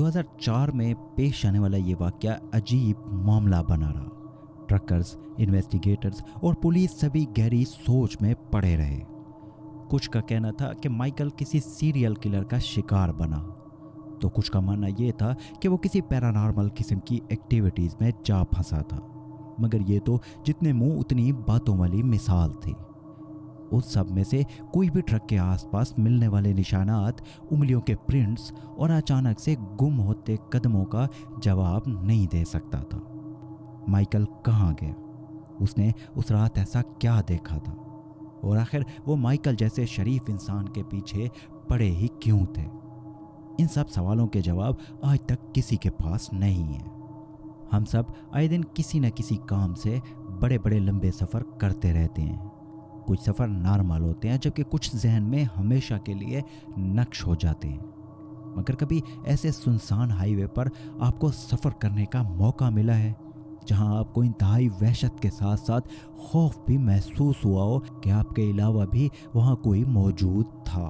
2004 में पेश आने वाला ये वाक़या अजीब मामला बना रहा। ट्रकर्स, इन्वेस्टिगेटर्स और पुलिस सभी गहरी सोच में पड़े रहे। कुछ का कहना था कि माइकल किसी सीरियल किलर का शिकार बना, तो कुछ का मानना ये था कि वो किसी पैरानॉर्मल किस्म की एक्टिविटीज़ में जा फंसा था। मगर ये तो जितने मुंह उतनी बातों वाली मिसाल थी। उस सब में से कोई भी ट्रक के आसपास मिलने वाले निशानात, उंगलियों के प्रिंट्स और अचानक से गुम होते कदमों का जवाब नहीं दे सकता था। माइकल कहाँ गया? उसने उस रात ऐसा क्या देखा था? और आखिर वो माइकल जैसे शरीफ इंसान के पीछे पड़े ही क्यों थे? इन सब सवालों के जवाब आज तक किसी के पास नहीं है। हम सब आए दिन किसी न किसी काम से बड़े बड़े लंबे सफ़र करते रहते हैं। कुछ सफ़र नॉर्मल होते हैं, जबकि कुछ जहन में हमेशा के लिए नक्श हो जाते हैं। मगर कभी ऐसे सुनसान हाईवे पर आपको सफ़र करने का मौका मिला है जहां आपको इंतहाई वहशत के साथ साथ खौफ भी महसूस हुआ हो कि आपके अलावा भी वहां कोई मौजूद था,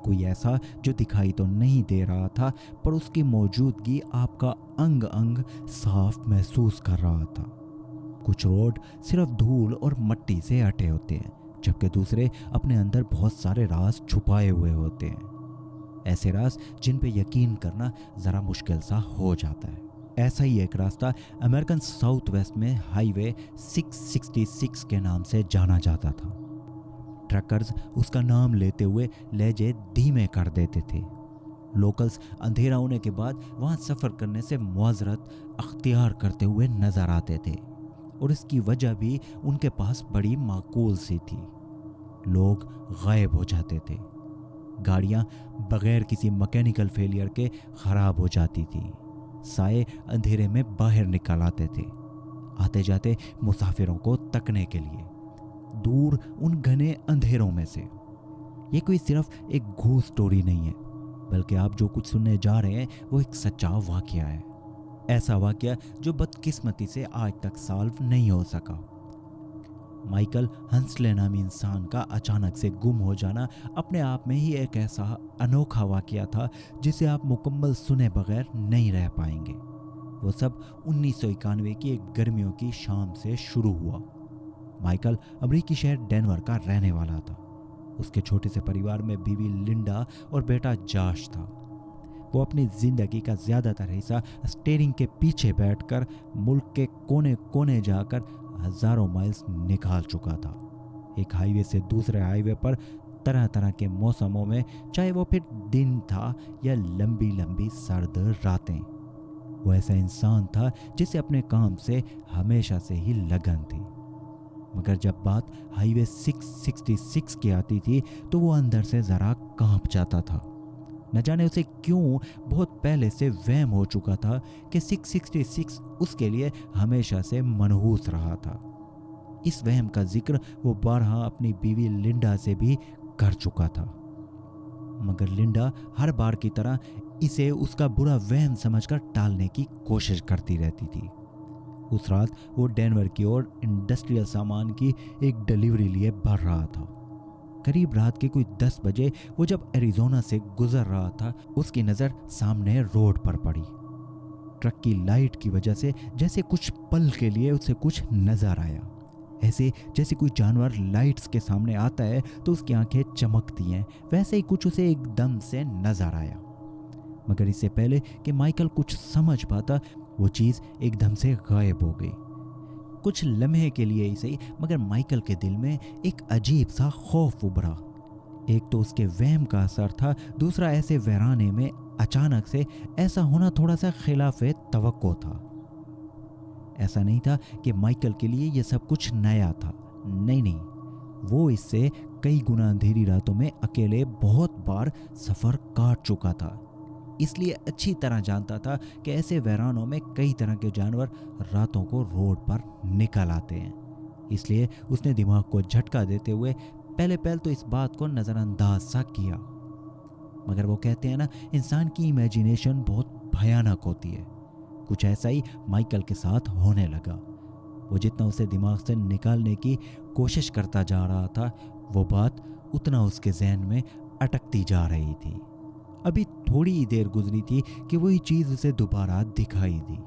कोई ऐसा जो दिखाई तो नहीं दे रहा था, पर उसकी मौजूदगी आपका अंग अंग साफ महसूस कर रहा था। कुछ रोड सिर्फ धूल और मट्टी से अटे होते हैं, जबकि दूसरे अपने अंदर बहुत सारे राज छुपाए हुए होते हैं। ऐसे राज जिन पे यकीन करना ज़रा मुश्किल सा हो जाता है। ऐसा ही एक रास्ता अमेरिकन साउथ वेस्ट में हाईवे 666 के नाम से जाना जाता था। ट्रकर्स उसका नाम लेते हुए लहजे धीमे कर देते थे। लोकल्स अंधेरा होने के बाद वहां सफ़र करने से मुआजरत अख्तियार करते हुए नजर आते थे, और इसकी वजह भी उनके पास बड़ी माकूल सी थी। लोग गायब हो जाते थे, गाड़ियां बगैर किसी मैकेनिकल फेलियर के खराब हो जाती थी, साए अंधेरे में बाहर निकल आते थे, आते जाते मुसाफिरों को तकने के लिए दूर उन घने अंधेरों में से। ये कोई सिर्फ एक घोस्ट स्टोरी नहीं है, बल्कि आप जो कुछ सुनने जा रहे हैं वो एक सच्चा वाकया है। ऐसा वाकया जो बदकिस्मती से आज तक सॉल्व नहीं हो सका। माइकल हंसले नामी इंसान का अचानक से गुम हो जाना अपने आप में ही एक ऐसा अनोखा वाकया था जिसे आप मुकम्मल सुने बगैर नहीं रह पाएंगे। वो सब 1991 की एक गर्मियों की शाम से शुरू हुआ। माइकल अमेरिकी शहर डेनवर का रहने वाला था। उसके छोटे से परिवार में बीवी लिंडा और बेटा जॉश था। वो अपनी ज़िंदगी का ज़्यादातर हिस्सा स्टीयरिंग के पीछे बैठकर मुल्क के कोने कोने जाकर हज़ारों माइल्स निकाल चुका था। एक हाईवे से दूसरे हाईवे पर तरह तरह के मौसमों में, चाहे वो फिर दिन था या लंबी लंबी सर्द रातें। वो ऐसा इंसान था जिसे अपने काम से हमेशा से ही लगन थी। मगर जब बात हाईवे 666 की आती थी तो वो अंदर से ज़रा कांप जाता था। न जाने उसे क्यों बहुत पहले से वहम हो चुका था कि 666 उसके लिए हमेशा से मनहूस रहा था। इस वहम का जिक्र वो बारहा अपनी बीवी लिंडा से भी कर चुका था, मगर लिंडा हर बार की तरह इसे उसका बुरा वहम समझकर टालने की कोशिश करती रहती थी। उस रात वो डेनवर की ओर इंडस्ट्रियल सामान की एक डिलीवरी लिए बढ़ रहा था। करीब रात के कोई 10 बजे वो जब एरिज़ोना से गुजर रहा था, उसकी नज़र सामने रोड पर पड़ी। ट्रक की लाइट की वजह से जैसे कुछ पल के लिए उसे कुछ नजर आया, ऐसे जैसे कोई जानवर लाइट्स के सामने आता है तो उसकी आंखें चमकती हैं, वैसे ही कुछ उसे एकदम से नजर आया। मगर इससे पहले कि माइकल कुछ समझ पाता, वो चीज़ एकदम से गायब हो गई। कुछ लम्हे के लिए ही सही, मगर माइकल के दिल में एक अजीब सा खौफ उभरा। एक तो उसके वहम का असर था, दूसरा ऐसे वीराने में अचानक से ऐसा होना थोड़ा सा खिलाफे तवक्को था। ऐसा नहीं था कि माइकल के लिए यह सब कुछ नया था, नहीं, वो इससे कई गुना अंधेरी रातों में अकेले बहुत बार सफ़र काट चुका था, इसलिए अच्छी तरह जानता था कि ऐसे वीरानों में कई तरह के जानवर रातों को रोड पर निकल आते हैं। इसलिए उसने दिमाग को झटका देते हुए पहले तो इस बात को नज़रअंदाज सा किया। मगर वो कहते हैं ना, इंसान की इमेजिनेशन बहुत भयानक होती है। कुछ ऐसा ही माइकल के साथ होने लगा। वो जितना उसे दिमाग से निकालने की कोशिश करता जा रहा था, वो बात उतना उसके जहन में अटकती जा रही थी। अभी थोड़ी ही देर गुजरी थी कि वही चीज उसे दोबारा दिखाई दी।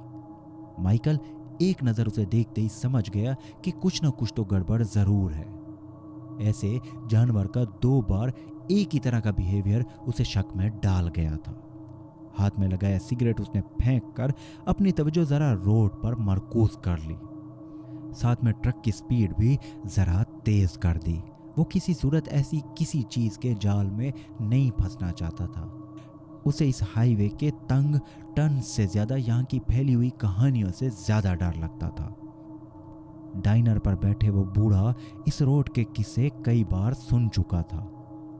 माइकल एक नजर उसे देखते ही समझ गया कि कुछ न कुछ तो गड़बड़ जरूर है। ऐसे जानवर का 2 बार एक ही तरह का बिहेवियर उसे शक में डाल गया था। हाथ में लगाया सिगरेट उसने फेंक कर अपनी तवज्जो जरा रोड पर मरकूज कर ली। साथ में ट्रक की स्पीड भी जरा तेज कर दी। वो किसी सूरत ऐसी किसी चीज के जाल में नहीं फंसना चाहता था। उसे इस हाईवे के तंग टर्न से ज्यादा यहाँ की फैली हुई कहानियों से ज्यादा डर लगता था। डाइनर पर बैठे वो बूढ़ा इस रोड के किस्से कई बार सुन चुका था।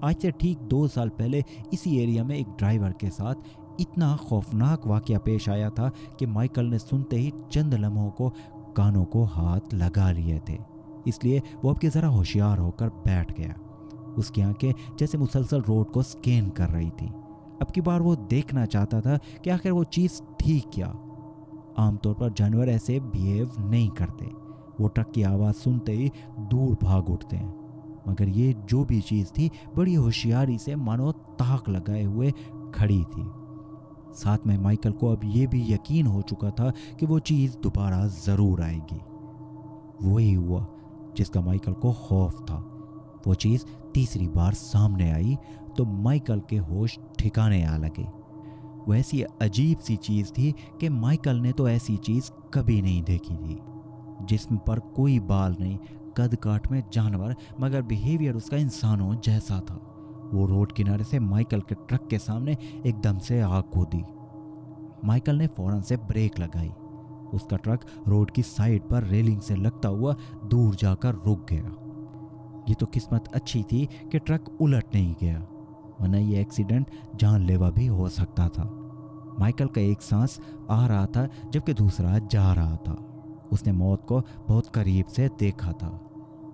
आज से ठीक 2 साल पहले इसी एरिया में एक ड्राइवर के साथ इतना खौफनाक वाकया पेश आया था कि माइकल ने सुनते ही चंद लम्हों को कानों को हाथ लगा लिए थे। इसलिए वो अब के जरा होशियार होकर बैठ गया। उसकी आंखें जैसे मुसलसल रोड को स्कैन कर रही थी। अब की बार वो देखना चाहता था कि आखिर वो चीज थी क्या। आमतौर पर जानवर ऐसे बिहेव नहीं करते। वो ट्रक की आवाज सुनते ही दूर भाग उठते हैं, मगर ये जो भी चीज थी बड़ी होशियारी से मानो ताक लगाए हुए खड़ी थी। साथ में माइकल को अब ये भी यकीन हो चुका था कि वो चीज दोबारा जरूर आएगी। वही हुआ जिसका माइकल को खौफ था। वो चीज तीसरी बार सामने आई तो माइकल के होश ठिकाने आ लगे। वो ऐसी अजीब सी चीज थी कि माइकल ने तो ऐसी चीज कभी नहीं देखी थी। जिस्म पर कोई बाल नहीं, कद काठ में जानवर, मगर बिहेवियर उसका इंसानों जैसा था। वो रोड किनारे से माइकल के ट्रक के सामने एकदम से आ कूदी। माइकल ने फौरन से ब्रेक लगाई। उसका ट्रक रोड की साइड पर रेलिंग से लगता हुआ दूर जाकर रुक गया। ये तो किस्मत अच्छी थी कि ट्रक उलट नहीं गया, वरना ये एक्सीडेंट जानलेवा भी हो सकता था। माइकल का एक सांस आ रहा था जबकि दूसरा जा रहा था। उसने मौत को बहुत करीब से देखा था।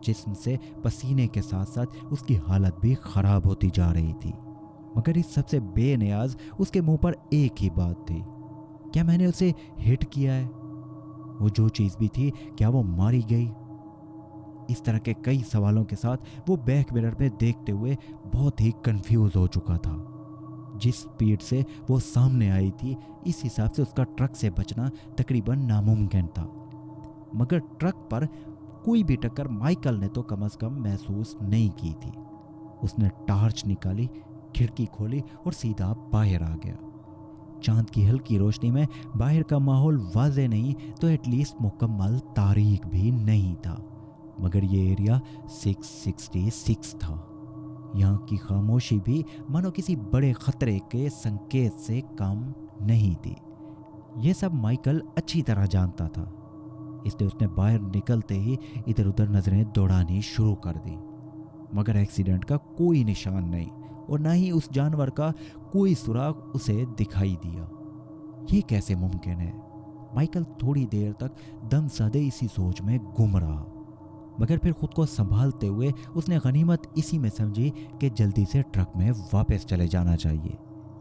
जिस्म से पसीने के साथ साथ उसकी हालत भी खराब होती जा रही थी। मगर इस सबसे बेनियाज उसके मुंह पर एक ही बात थी, क्या मैंने उसे हिट किया है? वो जो चीज भी थी, क्या वो मारी गई? इस तरह के कई सवालों के साथ वो बैक मिरर में देखते हुए बहुत ही कंफ्यूज हो चुका था। जिस स्पीड से वो सामने आई थी, इस हिसाब से उसका ट्रक से बचना तकरीबन नामुमकिन था। मगर ट्रक पर कोई भी टक्कर माइकल ने तो कम से कम महसूस नहीं की थी। उसने टार्च निकाली, खिड़की खोली और सीधा बाहर आ गया। चांद की हल्की रोशनी में बाहर का माहौल वाज़े नहीं तो एटलीस्ट मुकम्मल तारीख भी नहीं था, मगर ये एरिया 666 था। यहाँ की खामोशी भी मानो किसी बड़े खतरे के संकेत से कम नहीं थी। ये सब माइकल अच्छी तरह जानता था, इसलिए उसने बाहर निकलते ही इधर उधर नजरें दौड़ानी शुरू कर दी। मगर एक्सीडेंट का कोई निशान नहीं और ना ही उस जानवर का कोई सुराग उसे दिखाई दिया। ये कैसे मुमकिन है? माइकल थोड़ी देर तक दम साधे इसी सोच में गुम रहा, मगर फिर खुद को संभालते हुए उसने गनीमत इसी में समझी कि जल्दी से ट्रक में वापस चले जाना चाहिए,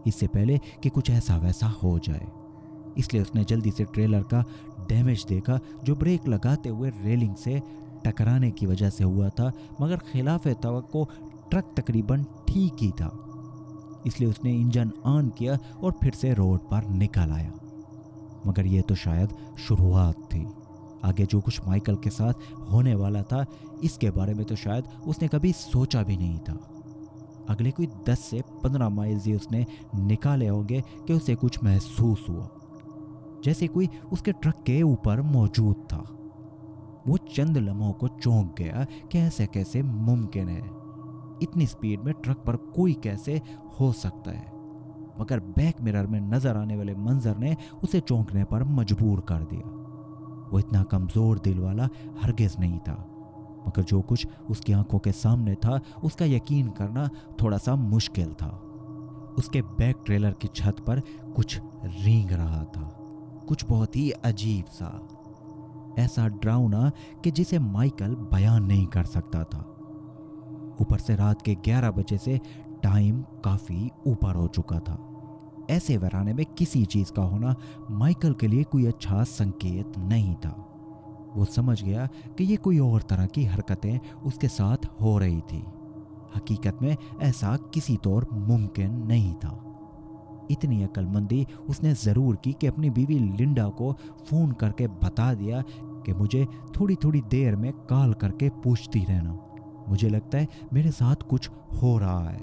इससे पहले कि कुछ ऐसा वैसा हो जाए। इसलिए उसने जल्दी से ट्रेलर का डैमेज देखा, जो ब्रेक लगाते हुए रेलिंग से टकराने की वजह से हुआ था, मगर खिलाफे तवक्को ट्रक तकरीबन ठीक ही था। इसलिए उसने इंजन ऑन किया और फिर से रोड पर निकल आया। मगर यह तो शायद शुरुआत थी। आगे जो कुछ माइकल के साथ होने वाला था, इसके बारे में तो शायद उसने कभी सोचा भी नहीं था। अगले कोई 10 से 15 माइल ही उसने निकाले होंगे कि उसे कुछ महसूस हुआ, जैसे कोई उसके ट्रक के ऊपर मौजूद था। वो चंद लम्हों को चौंक गया कि ऐसे कैसे मुमकिन है, इतनी स्पीड में ट्रक पर कोई कैसे हो सकता है। मगर बैक मिरर में नजर आने वाले मंजर ने उसे चौंकने पर मजबूर कर दिया। वो इतना कमजोर दिल वाला हरगिज नहीं था, मगर जो कुछ उसकी आंखों के सामने था उसका यकीन करना थोड़ा सा मुश्किल था। उसके बैक ट्रेलर की छत पर कुछ रेंग रहा था, कुछ बहुत ही अजीब सा, ऐसा डरावना कि जिसे माइकल बयान नहीं कर सकता था। ऊपर से रात के 11 बजे से टाइम काफी ऊपर हो चुका था। ऐसे वीराने में किसी चीज का होना माइकल के लिए कोई अच्छा संकेत नहीं था। वो समझ गया कि ये कोई और तरह की हरकतें उसके साथ हो रही थी। हकीकत में ऐसा किसी तौर मुमकिन नहीं था। इतनी अक्लमंदी उसने ज़रूर की कि अपनी बीवी लिंडा को फ़ोन करके बता दिया कि मुझे थोड़ी थोड़ी देर में कॉल करके पूछती रहना, मुझे लगता है मेरे साथ कुछ हो रहा है,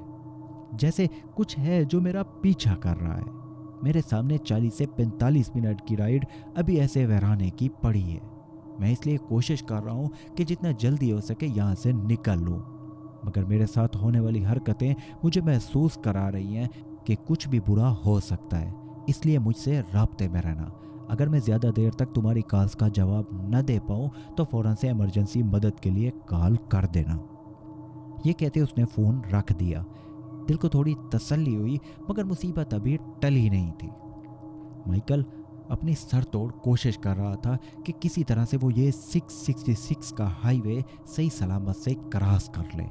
जैसे कुछ है जो मेरा पीछा कर रहा है। मेरे सामने 40 से 45 मिनट की राइड अभी ऐसे वैराने की पड़ी है। मैं इसलिए कोशिश कर रहा हूँ कि जितना जल्दी हो सके यहाँ से निकल लूँ, मगर मेरे साथ होने वाली हरकतें मुझे महसूस करा रही हैं कि कुछ भी बुरा हो सकता है, इसलिए मुझसे राब्ते में रहना। अगर मैं ज़्यादा देर तक तुम्हारी कॉल्स का जवाब न दे पाऊँ तो फ़ौरन से इमरजेंसी मदद के लिए कॉल कर देना। ये कहते उसने फ़ोन रख दिया। दिल को थोड़ी तसल्ली हुई, मगर मुसीबत अभी टली नहीं थी। माइकल अपनी सर तोड़ कोशिश कर रहा था कि किसी तरह से वो ये 666 का हाईवे सही सलामत से क्रॉस कर ले,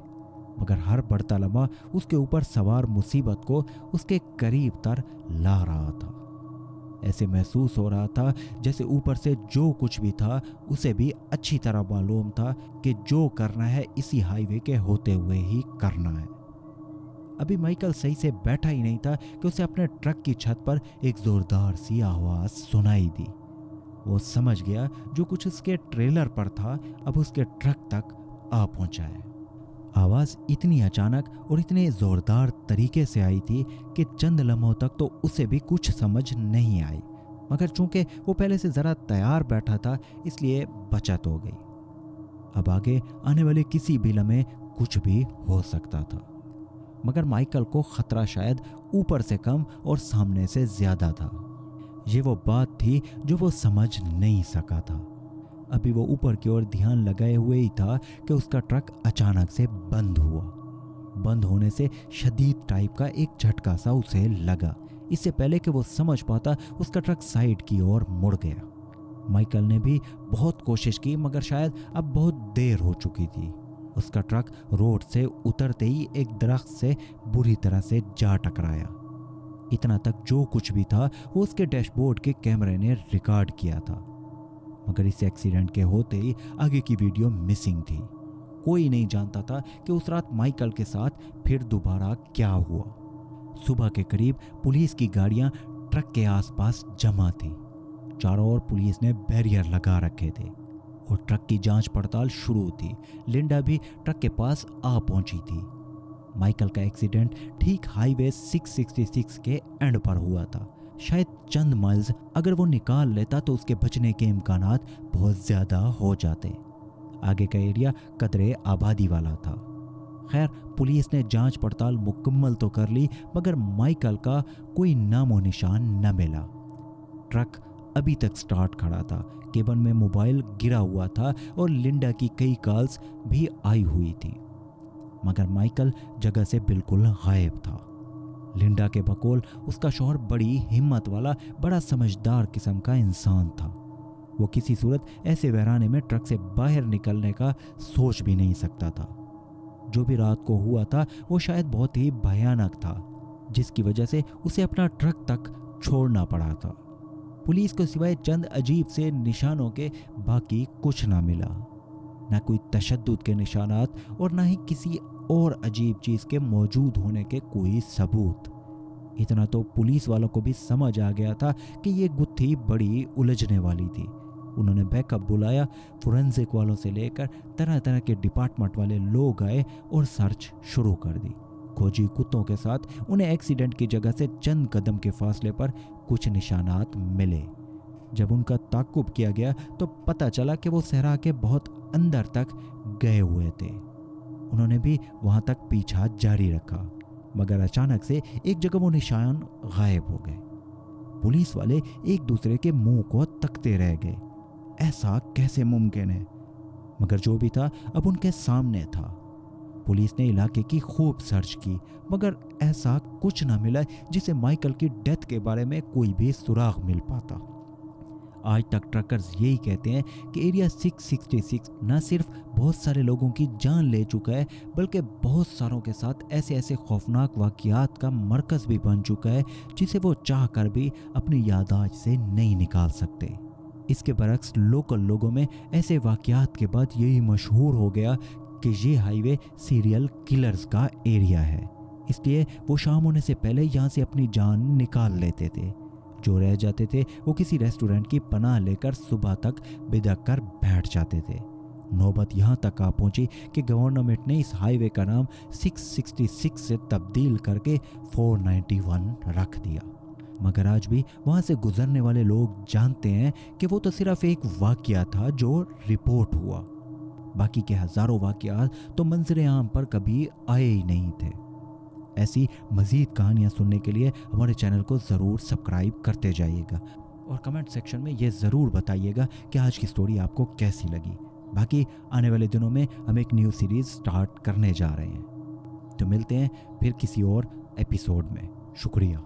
मगर हर बढ़ता लम्हा उसके ऊपर सवार मुसीबत को उसके करीब तर ला रहा था। ऐसे महसूस हो रहा था जैसे ऊपर से जो कुछ भी था उसे भी अच्छी तरह मालूम था कि जो करना है इसी हाईवे के होते हुए ही करना है। अभी माइकल सही से बैठा ही नहीं था कि उसे अपने ट्रक की छत पर एक जोरदार सी आवाज सुनाई दी। वो समझ गया जो कुछ उसके ट्रेलर पर था अब उसके ट्रक तक आ पहुंचा है। आवाज इतनी अचानक और इतने जोरदार तरीके से आई थी कि चंद लम्हों तक तो उसे भी कुछ समझ नहीं आई, मगर चूंकि वो पहले से जरा तैयार बैठा था इसलिए बचत हो गई। अब आगे आने वाले किसी भी लम्हे कुछ भी हो सकता था, मगर माइकल को खतरा शायद ऊपर से कम और सामने से ज्यादा था। ये वो बात थी जो वो समझ नहीं सका था। अभी वो ऊपर की ओर ध्यान लगाए हुए ही था कि उसका ट्रक अचानक से बंद हुआ। बंद होने से शदीद टाइप का एक झटका सा उसे लगा। इससे पहले कि वो समझ पाता उसका ट्रक साइड की ओर मुड़ गया। माइकल ने भी बहुत कोशिश की, मगर शायद अब बहुत देर हो चुकी थी। उसका ट्रक रोड से उतरते ही एक दरख्त से बुरी तरह से जा टकराया। इतना तक जो कुछ भी था वो उसके डैशबोर्ड के कैमरे ने रिकॉर्ड किया था, मगर इस एक्सीडेंट के होते ही आगे की वीडियो मिसिंग थी। कोई नहीं जानता था कि उस रात माइकल के साथ फिर दोबारा क्या हुआ। सुबह के करीब पुलिस की गाड़ियां ट्रक के आसपास जमा थी। चारों ओर पुलिस ने बैरियर लगा रखे थे और ट्रक की जांच पड़ताल शुरू थी। लिंडा भी ट्रक के पास आ पहुंची थी। माइकल का एक्सीडेंट ठीक हाईवे 666 के एंड पर हुआ था। शायद चंद माइल्स अगर वो निकाल लेता तो उसके बचने के इम्कानात बहुत ज्यादा हो जाते। आगे का एरिया कदरे आबादी वाला था। खैर, पुलिस ने जांच पड़ताल मुकम्मल तो कर ली, मगर माइकल का कोई नामो निशान न मिला। ट्रक अभी तक स्टार्ट खड़ा था, केबिन में मोबाइल गिरा हुआ था और लिंडा की कई कॉल्स भी आई हुई थी, मगर माइकल जगह से बिल्कुल गायब था। लिंडा के बकौल उसका शौहर बड़ी हिम्मत वाला, बड़ा समझदार किस्म का इंसान था। वो किसी सूरत ऐसे वैराने में ट्रक से बाहर निकलने का सोच भी नहीं सकता था। जो भी रात को हुआ था वो शायद बहुत ही भयानक था, जिसकी वजह से उसे अपना ट्रक तक छोड़ना पड़ा था। पुलिस को सिवाय चंद अजीब से निशानों के बाकी कुछ ना मिला, ना कोई तशद्दुद के निशानात और ना ही किसी और अजीब चीज के मौजूद होने के कोई सबूत। इतना तो पुलिस वालों को भी समझ आ गया था कि ये गुत्थी बड़ी उलझने वाली थी। उन्होंने बैकअप बुलाया। फोरेंसिक वालों से लेकर तरह तरह के डिपार्टमेंट वाले लोग आए और सर्च शुरू कर दी। खोजी कुत्तों के साथ उन्हें एक्सीडेंट की जगह से चंद कदम के फासले पर कुछ निशानात मिले। जब उनका ताक़ुब किया गया तो पता चला कि वो सहरा के बहुत अंदर तक गए हुए थे। उन्होंने भी वहां तक पीछा जारी रखा, मगर अचानक से एक जगह वो निशान गायब हो गए। पुलिस वाले एक दूसरे के मुंह को तकते रह गए। ऐसा कैसे मुमकिन है? मगर जो भी था अब उनके सामने था। पुलिस ने इलाके की खूब सर्च की, मगर ऐसा कुछ ना मिला जिसे माइकल की डेथ के बारे में कोई भी सुराग मिल पाता। आज तक ट्रकर्स यही कहते हैं कि एरिया 666 न सिर्फ बहुत सारे लोगों की जान ले चुका है, बल्कि बहुत सारों के साथ ऐसे ऐसे खौफनाक वाक़यात का मरकज़ भी बन चुका है जिसे वो चाह कर भी अपनी याददाश्त से नहीं निकाल सकते। इसके बरक्स लोकल लोगों में ऐसे वाक़यात के बाद यही मशहूर हो गया कि ये हाईवे सीरियल किलर्स का एरिया है। اس لیے وہ شام ہونے سے پہلے یہاں سے اپنی جان نکال لیتے تھے. جو رہ جاتے تھے وہ کسی ریسٹورنٹ کی پناہ لے کر صبح تک بدک کر بیٹھ جاتے تھے. نوبت یہاں تک آ پہنچی کہ گورنمنٹ نے اس ہائی وے کا نام 666 سے تبدیل کر کے 491 رکھ دیا. مگر آج بھی وہاں سے گزرنے والے لوگ جانتے ہیں کہ وہ تو صرف ایک واقعہ تھا جو رپورٹ ہوا. باقی کے ہزاروں واقعات تو منظر عام پر کبھی آئے ہی نہیں تھے. ایسی مزید کہانیاں سننے کے لیے ہمارے چینل کو ضرور سبسکرائب کرتے جائیے گا اور کمنٹ سیکشن میں یہ ضرور بتائیے گا کہ آج کی سٹوری آپ کو کیسی لگی. باقی آنے والے دنوں میں ہم ایک نیو سیریز سٹارٹ کرنے جا رہے ہیں. تو ملتے ہیں پھر کسی اور ایپیسوڈ میں. شکریہ.